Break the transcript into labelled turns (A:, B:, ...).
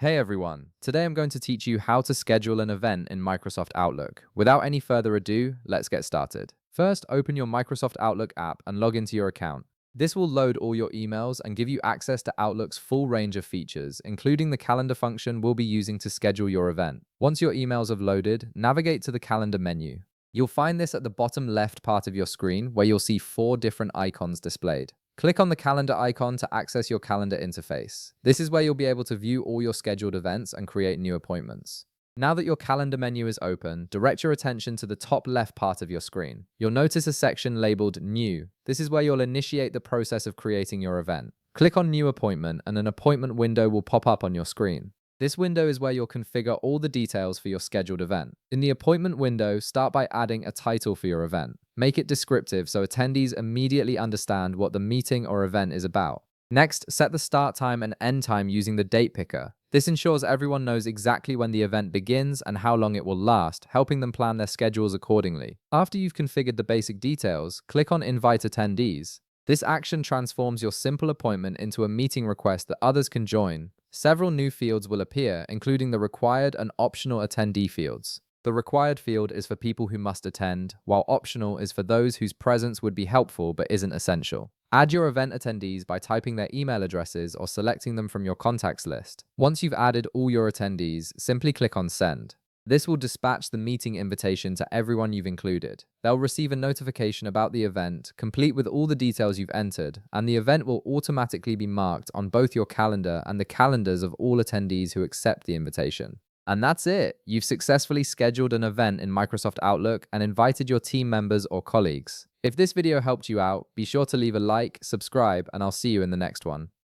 A: Hey everyone, today I'm going to teach you how to schedule an event in Microsoft Outlook. Without any further ado, let's get started. First, open your Microsoft Outlook app and log into your account. This will load all your emails and give you access to Outlook's full range of features, including the calendar function we'll be using to schedule your event. Once your emails have loaded, navigate to the calendar menu. You'll find this at the bottom left part of your screen, where you'll see 4 different icons displayed. Click on the calendar icon to access your calendar interface. This is where you'll be able to view all your scheduled events and create new appointments. Now that your calendar menu is open, direct your attention to the top left part of your screen. You'll notice a section labeled New. This is where you'll initiate the process of creating your event. Click on New Appointment and an appointment window will pop up on your screen. This window is where you'll configure all the details for your scheduled event. In the appointment window, start by adding a title for your event. Make it descriptive so attendees immediately understand what the meeting or event is about. Next, set the start time and end time using the date picker. This ensures everyone knows exactly when the event begins and how long it will last, helping them plan their schedules accordingly. After you've configured the basic details, click on Invite Attendees. This action transforms your simple appointment into a meeting request that others can join. Several new fields will appear, including the required and optional attendee fields. The required field is for people who must attend, while optional is for those whose presence would be helpful but isn't essential. Add your event attendees by typing their email addresses or selecting them from your contacts list. Once you've added all your attendees, simply click on Send. This will dispatch the meeting invitation to everyone you've included. They'll receive a notification about the event, complete with all the details you've entered, and the event will automatically be marked on both your calendar and the calendars of all attendees who accept the invitation. And that's it! You've successfully scheduled an event in Microsoft Outlook and invited your team members or colleagues. If this video helped you out, be sure to leave a like, subscribe, and I'll see you in the next one.